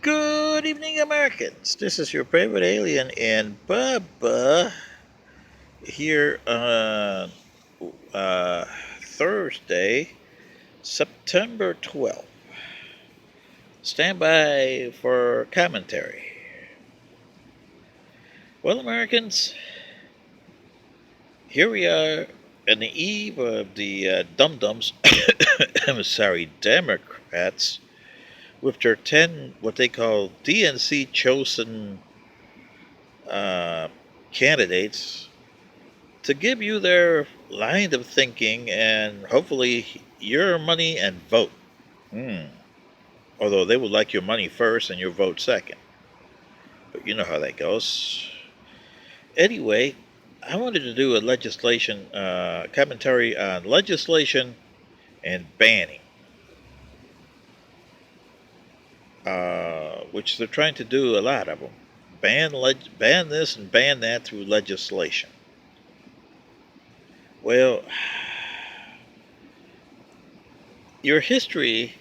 Good evening, Americans. This is your favorite alien and Bubba here on uh, Thursday, September 12th. Stand by for commentary. Well, Americans, here we are on the eve of the dum-dums, I'm sorry, Democrats, with their 10, what they call DNC chosen uh, candidates to give you their line of thinking and hopefully your money and vote. Hmm. Although they would like your money first and your vote second. But you know how that goes. Anyway, I wanted to do a legislation commentary on legislation and banning, which they're trying to do a lot of them. Ban this and ban that through legislation. Well, your history,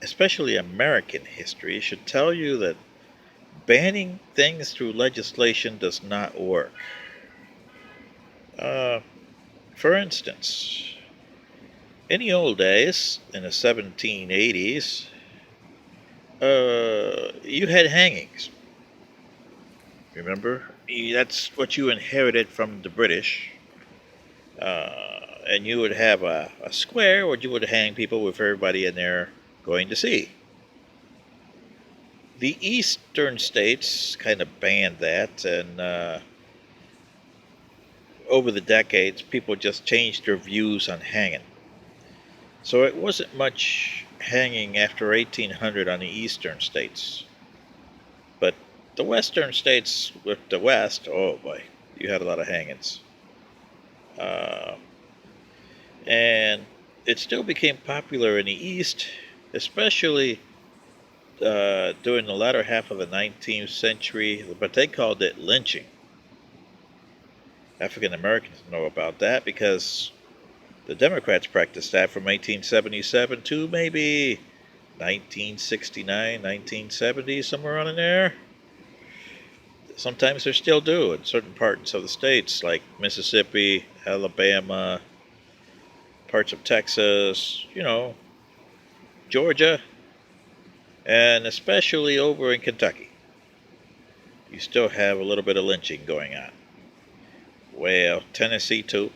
especially American history, should tell you that banning things through legislation does not work. Uh, for instance, in the old days, in the 1780s, you had hangings. Remember? That's what you inherited from the British. And you would have a square where you would hang people with everybody in there going to see. The eastern states kind of banned that, and over the decades, people just changed their views on hanging. So it wasn't much hanging after 1800 on the eastern states. But the western states with the west, oh boy, you had a lot of hangings. Uh, and it still became popular in the east, especially during the latter half of the 19th century, but they called it lynching. African Americans know about that because the Democrats practiced that from 1877 to maybe 1969, 1970, somewhere on in there. Sometimes they still do in certain parts of the states, like Mississippi, Alabama, parts of Texas, Georgia, and especially over in Kentucky. You still have a little bit of lynching going on. Well, Tennessee too.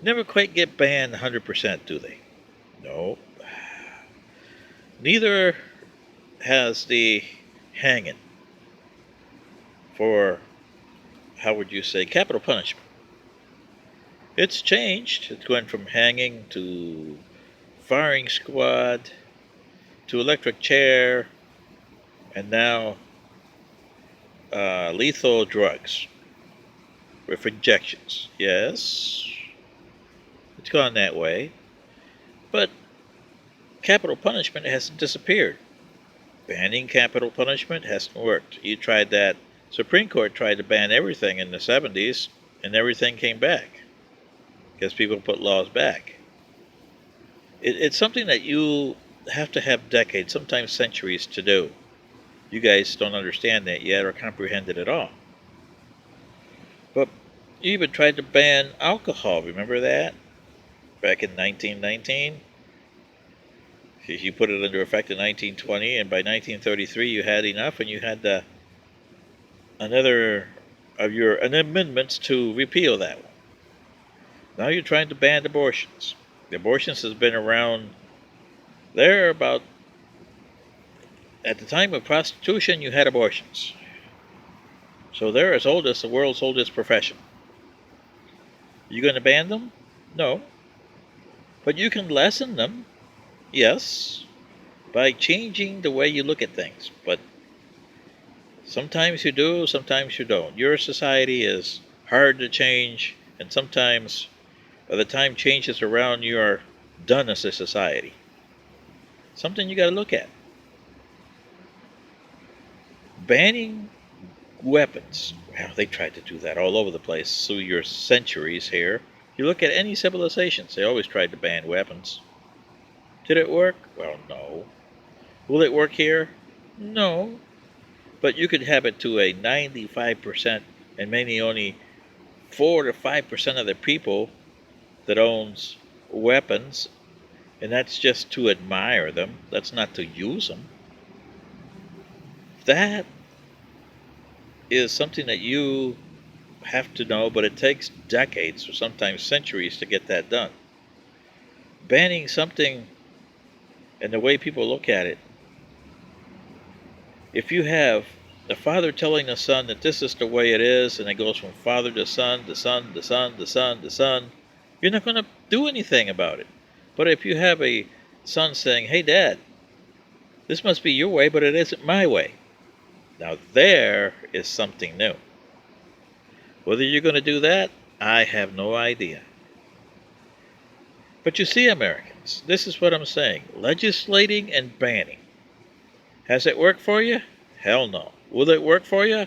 Never quite get banned 100%, do they? No. Neither has the hanging for, how would you say, capital punishment. It's changed. It's going from hanging to firing squad to electric chair and now lethal drugs with injections. Yes, it's gone that way. But capital punishment hasn't disappeared. Banning capital punishment hasn't worked. You tried that. Supreme Court tried to ban everything in the 70s, and everything came back because people put laws back. It's something that you have to have decades, sometimes centuries, to do. You guys don't understand that yet or comprehend it at all. But you even tried to ban alcohol. Remember that? Back in 1919? You put it into effect in 1920, and by 1933 you had enough, and you had another of your amendments to repeal that one. Now you're trying to ban abortions. The abortions has been around there about, at the time of prostitution, you had abortions. So they're as old as the world's oldest profession. You going to ban them? No. But you can lessen them, yes, by changing the way you look at things. But sometimes you do, sometimes you don't. Your society is hard to change, and sometimes by the time change is around, you are done as a society. Something you got to look at. Banning weapons. Well, they tried to do that all over the place through your centuries here. You look at any civilizations, they always tried to ban weapons. Did it work? Well, no. Will it work here? No. But you could have it to a 95% and maybe only 4 to 5% of the people that owns weapons, and that's just to admire them. That's not to use them. That is something that you have to know, but it takes decades or sometimes centuries to get that done. Banning something and the way people look at it, if you have the father telling the son that this is the way it is, and it goes from father to son, to son, to son, to son, to son, you're not going to do anything about it. But if you have a son saying, hey, Dad, this must be your way, but it isn't my way. Now there is something new. Whether you're going to do that, I have no idea. But you see, Americans, this is what I'm saying. Legislating and banning. Has it worked for you? Hell no. Will it work for you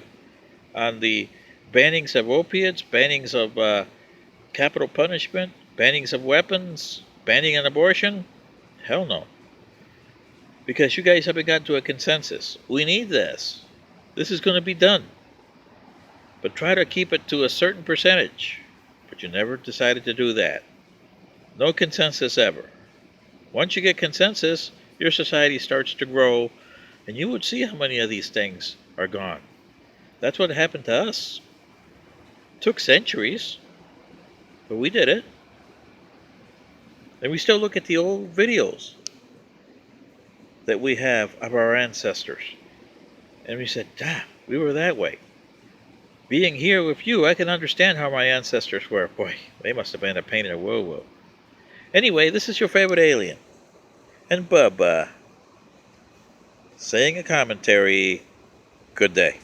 on the bannings of opiates, bannings of capital punishment, bannings of weapons, banning an abortion? Hell no. Because you guys haven't gotten to a consensus. We need this. This is going to be done. But try to keep it to a certain percentage. But you never decided to do that. No consensus ever. Once you get consensus, your society starts to grow, and you would see how many of these things are gone. That's what happened to us. It took centuries, but we did it. And we still look at the old videos that we have of our ancestors. And we said, damn, we were that way. Being here with you, I can understand how my ancestors were. Boy, they must have been a pain in the woo-woo. Anyway, this is your favorite alien. And Bubba saying a commentary. Good day.